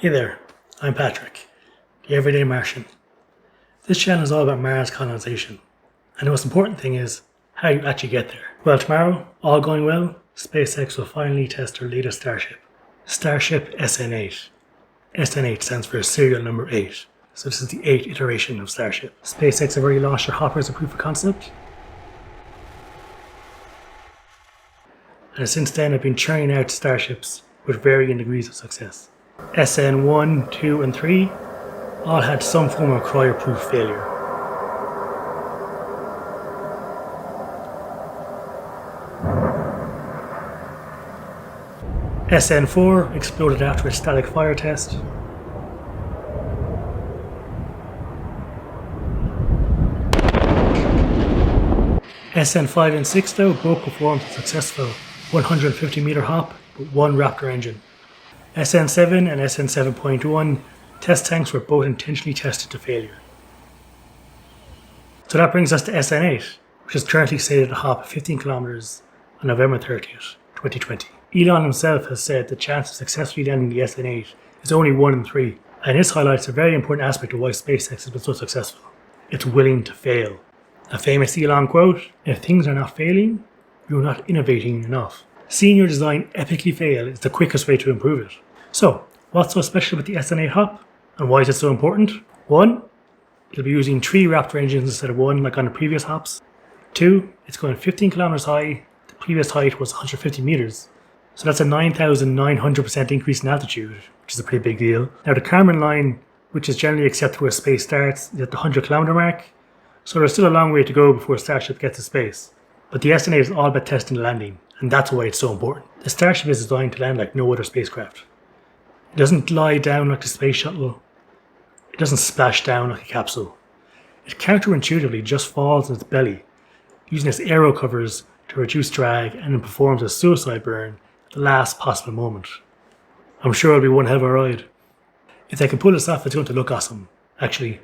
Hey there, I'm Patrick, the Everyday Martian. This channel is all about Mars colonization, and the most important thing is how you actually get there. Well, tomorrow, all going well, SpaceX will finally test their latest Starship SN8. SN8 stands for serial number 8, so this is the 8th iteration of Starship. SpaceX have already launched their hopper as a proof of concept, and since then have been churning out Starships with varying degrees of success. SN1, 2 and 3 all had some form of cryo-proof failure. SN4 exploded after a static fire test. SN5 and 6 though both performed a successful 150 meter hop with one Raptor engine. SN7 and SN7.1 test tanks were both intentionally tested to failure. So that brings us to SN8, which is currently slated to hop 15 kilometers on November 30th, 2020. Elon himself has said the chance of successfully landing the SN8 is only 1 in 3, and this highlights a very important aspect of why SpaceX has been so successful. It's willing to fail. A famous Elon quote, "If things are not failing, you're not innovating enough." Seeing your design epically fail is the quickest way to improve it. So, what's so special about the SN8 hop, and why is it so important? 1, it'll be using 3 Raptor engines instead of 1 like on the previous hops. 2, it's going 15 kilometers high, the previous height was 150 meters. So that's a 9,900% increase in altitude, which is a pretty big deal. Now the Kármán line, which is generally accepted where space starts, is at the 100-kilometer mark, so there's still a long way to go before Starship gets to space. But the SN8 is all about testing the landing, and that's why it's so important. The Starship is designed to land like no other spacecraft. It doesn't lie down like the space shuttle. It doesn't splash down like a capsule. It counterintuitively just falls on its belly, using its aero covers to reduce drag, and then performs a suicide burn at the last possible moment. I'm sure it'll be one hell of a ride. If they can pull this off, it's going to look awesome. Actually,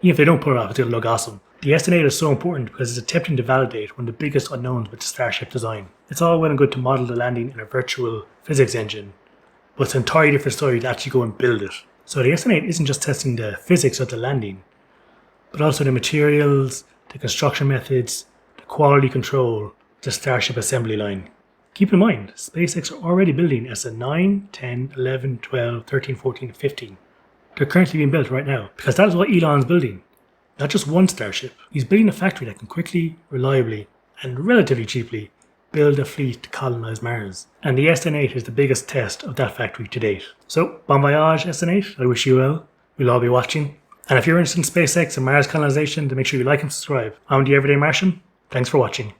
even if they don't pull it off, it's going to look awesome. The SN8 is so important because it's attempting to validate one of the biggest unknowns with the Starship design. It's all well and good to model the landing in a virtual physics engine, but it's an entirely different story to actually go and build it. So the SN8 isn't just testing the physics of the landing, but also the materials, the construction methods, the quality control of the Starship assembly line. Keep in mind, SpaceX are already building SN9, 10, 11, 12, 13, 14, and 15. They're currently being built right now, because that is what Elon's building. Not just one Starship. He's building a factory that can quickly, reliably, and relatively cheaply build a fleet to colonize Mars. And the SN8 is the biggest test of that factory to date. So, bon voyage SN8, I wish you well. We'll all be watching. And if you're interested in SpaceX and Mars colonization, then make sure you like and subscribe. I'm the Everyday Martian. Thanks for watching.